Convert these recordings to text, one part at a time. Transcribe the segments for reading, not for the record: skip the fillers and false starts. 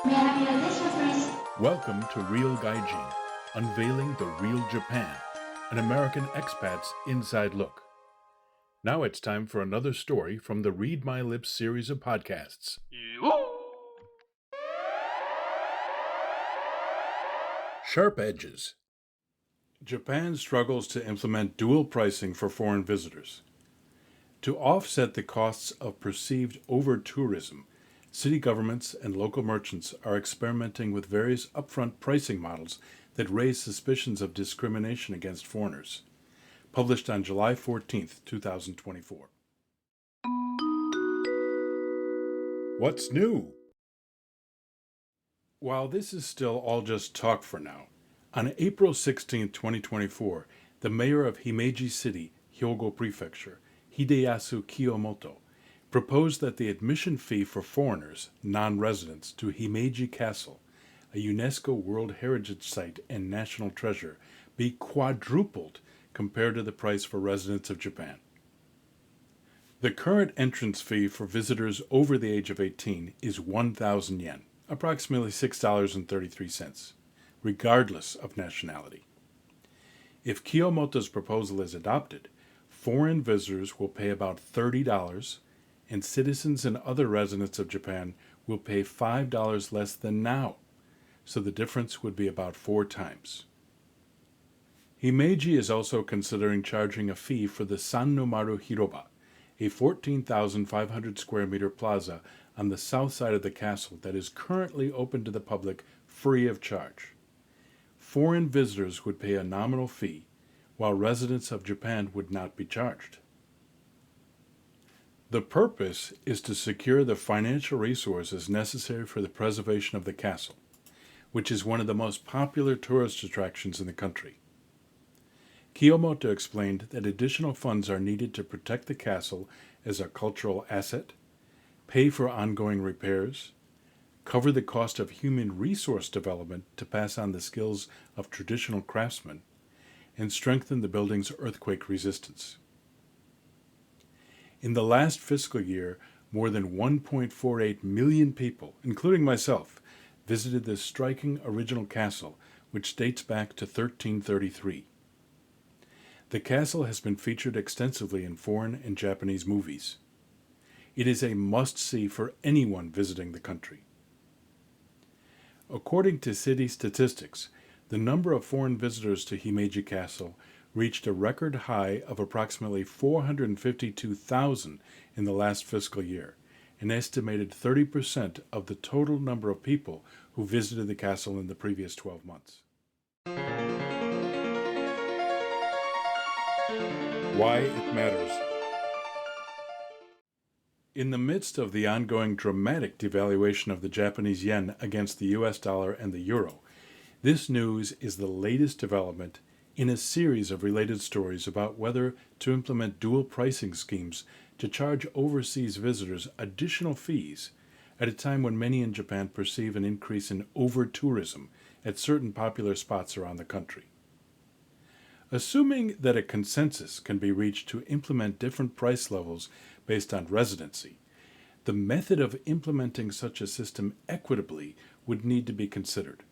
May I have your attention, please? Welcome to Real Gaijin, unveiling the real Japan, an American expat's inside look. Now it's time for another story from the Read My Lips series of podcasts. Sharp Edges. Japan struggles to implement dual pricing for foreign visitors. To offset the costs of perceived over-tourism, city governments and local merchants are experimenting with various upfront pricing models that raise suspicions of discrimination against foreigners. Published on July 14, 2024. What's new? While this is still all just talk for now, on April 16, 2024, the mayor of Himeji City, Hyogo Prefecture, Hideyasu Kiyomoto, proposed that the admission fee for foreigners, non-residents, to Himeji Castle, a UNESCO World Heritage Site and national treasure, be quadrupled compared to the price for residents of Japan. The current entrance fee for visitors over the age of 18 is 1,000 yen, approximately $6.33, regardless of nationality. If Kiyomoto's proposal is adopted, foreign visitors will pay about $30, and citizens and other residents of Japan will pay $5 less than now, so the difference would be about 4 times. Himeji is also considering charging a fee for the Sannomaru Hiroba, a 14,500 square meter plaza on the south side of the castle that is currently open to the public free of charge. Foreign visitors would pay a nominal fee, while residents of Japan would not be charged. The purpose is to secure the financial resources necessary for the preservation of the castle, which is one of the most popular tourist attractions in the country. Kiyomoto explained that additional funds are needed to protect the castle as a cultural asset, pay for ongoing repairs, cover the cost of human resource development to pass on the skills of traditional craftsmen, and strengthen the building's earthquake resistance. In the last fiscal year, more than 1.48 million people, including myself, visited this striking original castle, which dates back to 1333. The castle has been featured extensively in foreign and Japanese movies. It is a must-see for anyone visiting the country. According to city statistics, the number of foreign visitors to Himeji Castle reached a record high of approximately 452,000 in the last fiscal year, an estimated 30% of the total number of people who visited the castle in the previous 12 months. Why it matters. In the midst of the ongoing dramatic devaluation of the Japanese yen against the US dollar and the euro, this news is the latest development in a series of related stories about whether to implement dual pricing schemes to charge overseas visitors additional fees at a time when many in Japan perceive an increase in over-tourism at certain popular spots around the country. Assuming that a consensus can be reached to implement different price levels based on residency, the method of implementing such a system equitably would need to be considered.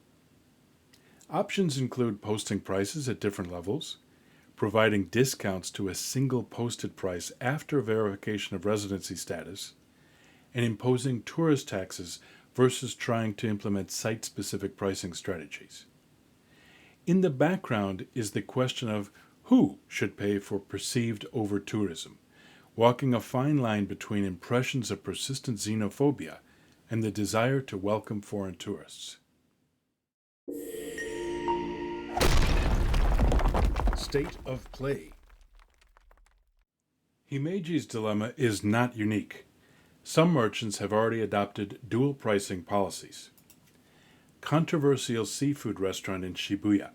Options include posting prices at different levels, providing discounts to a single posted price after verification of residency status, and imposing tourist taxes versus trying to implement site-specific pricing strategies. In the background is the question of who should pay for perceived over-tourism, walking a fine line between impressions of persistent xenophobia and the desire to welcome foreign tourists. State of play. Himeji's dilemma is not unique. Some merchants have already adopted dual pricing policies. Controversial seafood restaurant in Shibuya.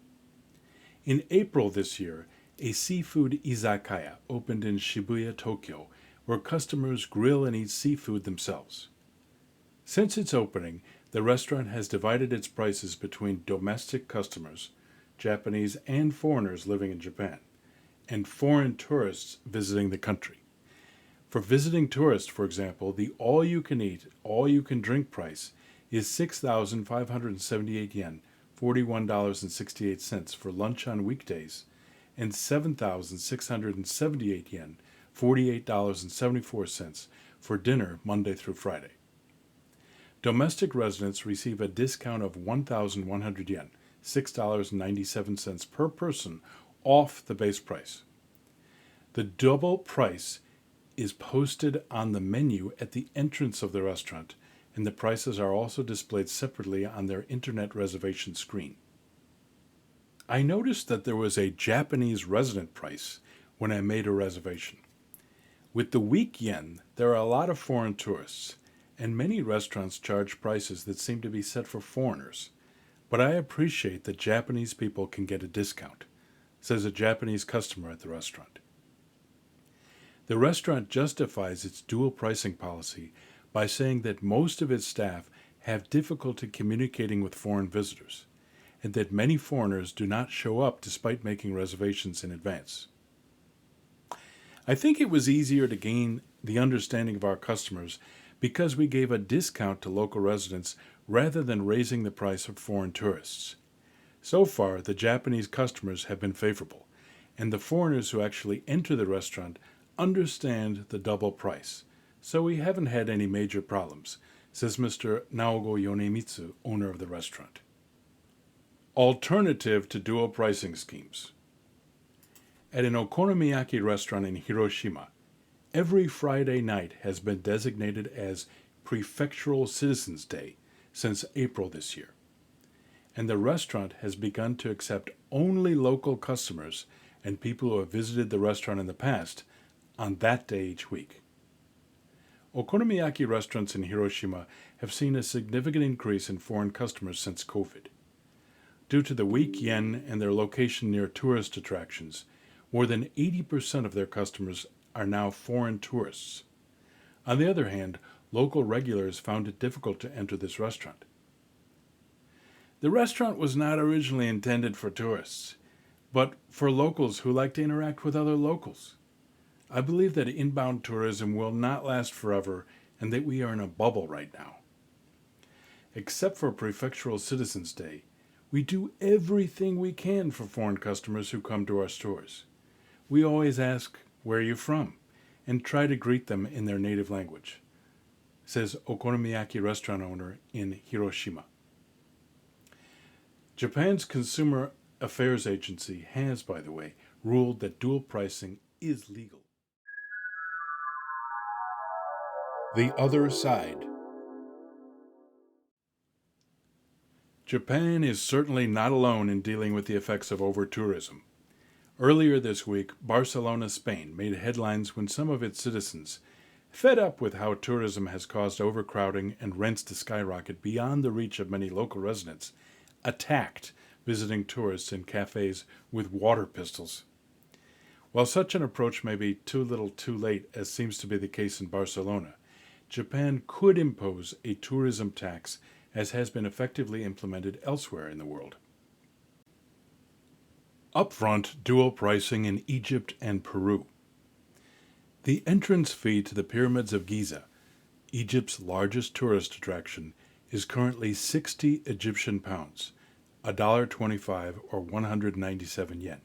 In April this year, a seafood izakaya opened in Shibuya, Tokyo, where customers grill and eat seafood themselves. Since its opening, the restaurant has divided its prices between domestic customers, Japanese and foreigners living in Japan, and foreign tourists visiting the country. For visiting tourists, for example, the all-you-can-eat, all-you-can-drink price is 6,578 yen, $41.68 for lunch on weekdays, and 7,678 yen, $48.74 for dinner Monday through Friday. Domestic residents receive a discount of 1,100 yen, $6.97 per person off the base price. The double price is posted on the menu at the entrance of the restaurant, and the prices are also displayed separately on their internet reservation screen. I noticed that there was a Japanese resident price when I made a reservation. With the weak yen, there are a lot of foreign tourists, and many restaurants charge prices that seem to be set for foreigners. But I appreciate that Japanese people can get a discount, says a Japanese customer at the restaurant. The restaurant justifies its dual pricing policy by saying that most of its staff have difficulty communicating with foreign visitors, and that many foreigners do not show up despite making reservations in advance. I think it was easier to gain the understanding of our customers because we gave a discount to local residents rather than raising the price of foreign tourists. So far, the Japanese customers have been favorable, and the foreigners who actually enter the restaurant understand the double price, so we haven't had any major problems, says Mr. Naogo Yonemitsu, owner of the restaurant. Alternative to dual pricing schemes. At an okonomiyaki restaurant in Hiroshima, every Friday night has been designated as Prefectural Citizens Day since April this year, and the restaurant has begun to accept only local customers and people who have visited the restaurant in the past on that day each week. Okonomiyaki restaurants in Hiroshima have seen a significant increase in foreign customers since COVID. Due to the weak yen and their location near tourist attractions, more than 80% of their customers are now foreign tourists. On the other hand, local regulars found it difficult to enter this restaurant. The restaurant was not originally intended for tourists, but for locals who like to interact with other locals. I believe that inbound tourism will not last forever and that we are in a bubble right now. Except for Prefectural Citizens Day, we do everything we can for foreign customers who come to our stores. We always ask, "Where are you from?" and try to greet them in their native language, says okonomiyaki restaurant owner in Hiroshima. Japan's Consumer Affairs Agency has, by the way, ruled that dual pricing is legal. The other side. Japan is certainly not alone in dealing with the effects of over-tourism. Earlier this week, Barcelona, Spain, made headlines when some of its citizens, fed up with how tourism has caused overcrowding and rents to skyrocket beyond the reach of many local residents, attacked visiting tourists in cafes with water pistols. While such an approach may be too little too late, as seems to be the case in Barcelona, Japan could impose a tourism tax as has been effectively implemented elsewhere in the world. Upfront dual pricing in Egypt and Peru. The entrance fee to the Pyramids of Giza, Egypt's largest tourist attraction, is currently 60 Egyptian pounds, $1.25 or 197 yen,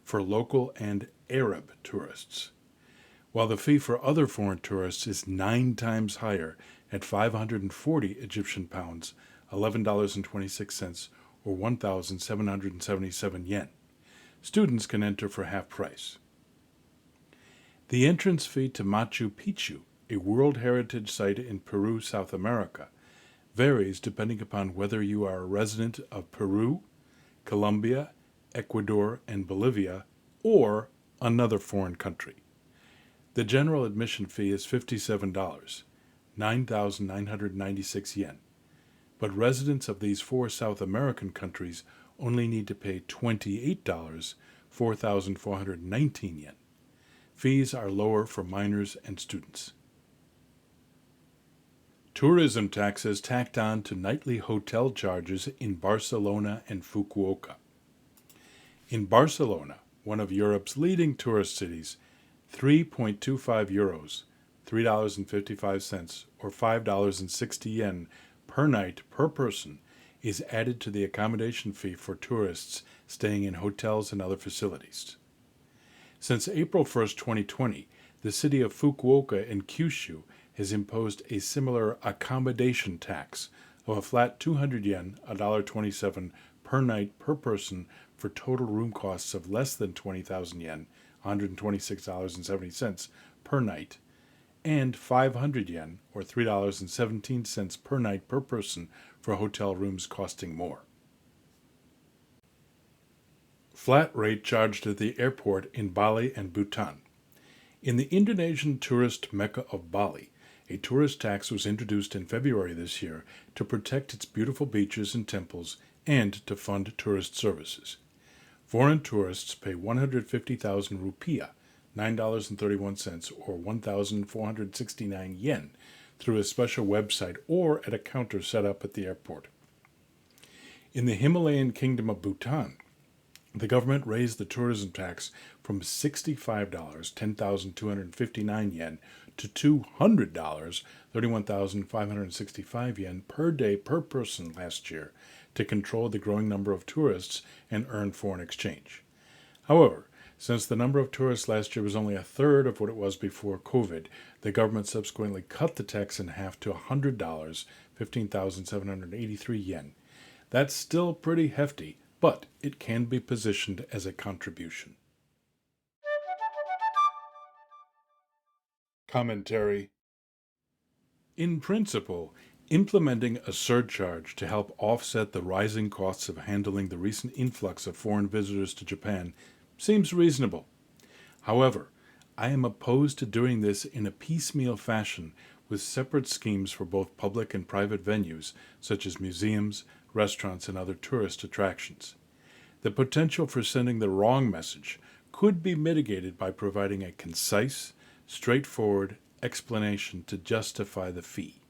for local and Arab tourists, while the fee for other foreign tourists is 9 times higher at 540 Egyptian pounds, $11.26 or 1,777 yen. Students can enter for half price. The entrance fee to Machu Picchu, a World Heritage Site in Peru, South America, varies depending upon whether you are a resident of Peru, Colombia, Ecuador, and Bolivia, or another foreign country. The general admission fee is $57, 9,996 yen, but residents of these 4 South American countries only need to pay $28, 4,419 yen. Fees are lower for minors and students. Tourism taxes tacked on to nightly hotel charges in Barcelona and Fukuoka. In Barcelona, one of Europe's leading tourist cities, 3.25 euros, $3.55 or 5.60 yen per night per person is added to the accommodation fee for tourists staying in hotels and other facilities. Since April 1st, 2020, the city of Fukuoka in Kyushu has imposed a similar accommodation tax of a flat 200 yen, $1.27 per night per person for total room costs of less than 20,000 yen, $126.70 per night, and 500 yen, or $3.17 per night per person for hotel rooms costing more. Flat rate charged at the airport in Bali and Bhutan. In the Indonesian tourist mecca of Bali, a tourist tax was introduced in February this year to protect its beautiful beaches and temples and to fund tourist services. Foreign tourists pay 150,000 rupiah, $9.31 or 1,469 yen, through a special website or at a counter set up at the airport. In the Himalayan kingdom of Bhutan, the government raised the tourism tax from $65, 10,259 yen, to $200, 31,565 yen per day per person last year to control the growing number of tourists and earn foreign exchange. However, since the number of tourists last year was only a third of what it was before COVID, the government subsequently cut the tax in half to $100, 15,783 yen. That's still pretty hefty, but it can be positioned as a contribution. Commentary. In principle, implementing a surcharge to help offset the rising costs of handling the recent influx of foreign visitors to Japan seems reasonable. However, I am opposed to doing this in a piecemeal fashion with separate schemes for both public and private venues, such as museums, restaurants, and other tourist attractions. The potential for sending the wrong message could be mitigated by providing a concise, straightforward explanation to justify the fee.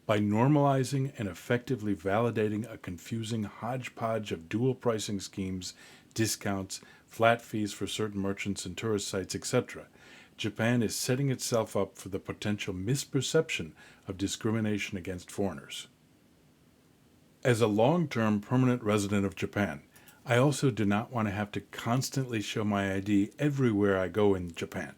By normalizing and effectively validating a confusing hodgepodge of dual pricing schemes, discounts, flat fees for certain merchants and tourist sites, etc., Japan is setting itself up for the potential misperception of discrimination against foreigners. As a long-term permanent resident of Japan, I also do not want to have to constantly show my ID everywhere I go in Japan.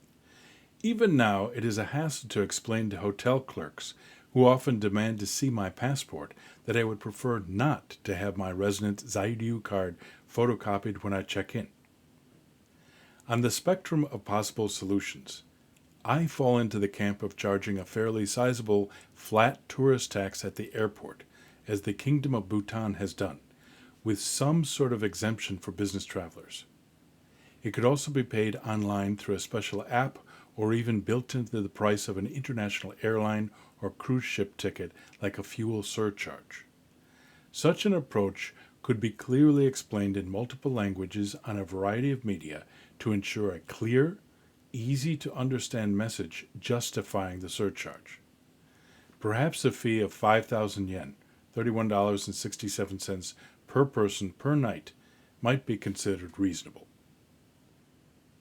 Even now, it is a hassle to explain to hotel clerks, who often demand to see my passport, that I would prefer not to have my resident Zairyu card photocopied when I check in. On the spectrum of possible solutions, I fall into the camp of charging a fairly sizable flat tourist tax at the airport, as the Kingdom of Bhutan has done, with some sort of exemption for business travelers. It could also be paid online through a special app or even built into the price of an international airline or cruise ship ticket like a fuel surcharge. Such an approach could be clearly explained in multiple languages on a variety of media to ensure a clear, easy-to-understand message justifying the surcharge. Perhaps a fee of 5,000 yen, $31.67 per person per night, might be considered reasonable.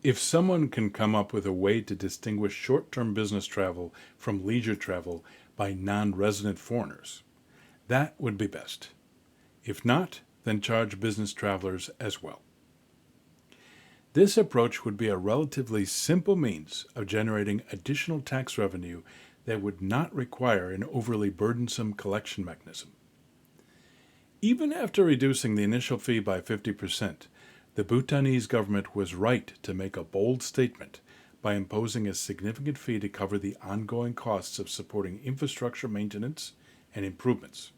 If someone can come up with a way to distinguish short-term business travel from leisure travel by non-resident foreigners, that would be best. If not, then charge business travelers as well. This approach would be a relatively simple means of generating additional tax revenue that would not require an overly burdensome collection mechanism. Even after reducing the initial fee by 50%, the Bhutanese government was right to make a bold statement by imposing a significant fee to cover the ongoing costs of supporting infrastructure maintenance and improvements.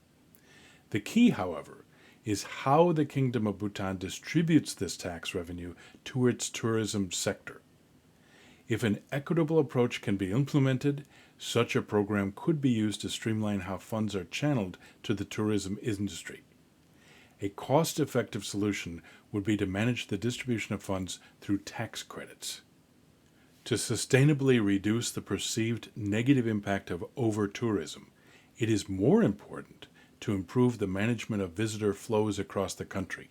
The key, however, is how the Kingdom of Bhutan distributes this tax revenue to its tourism sector. If an equitable approach can be implemented, such a program could be used to streamline how funds are channeled to the tourism industry. A cost-effective solution would be to manage the distribution of funds through tax credits. To sustainably reduce the perceived negative impact of over-tourism, it is more important to improve the management of visitor flows across the country.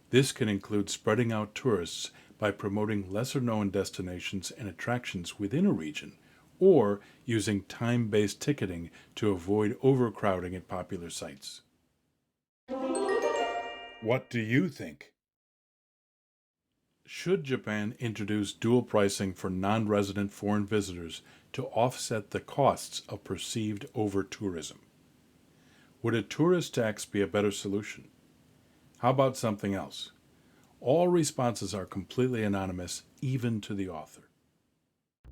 This can include spreading out tourists by promoting lesser-known destinations and attractions within a region, or using time-based ticketing to avoid overcrowding at popular sites. What do you think? Should Japan introduce dual pricing for non-resident foreign visitors to offset the costs of perceived over-tourism? Would a tourist tax be a better solution? How about something else? All responses are completely anonymous, even to the author.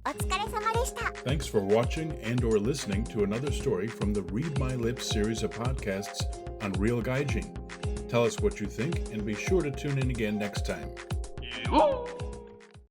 お疲れ様でした。 Thanks for watching and or listening to another story from the Read My Lips series of podcasts on Real Gaijin. Tell us what you think and be sure to tune in again next time.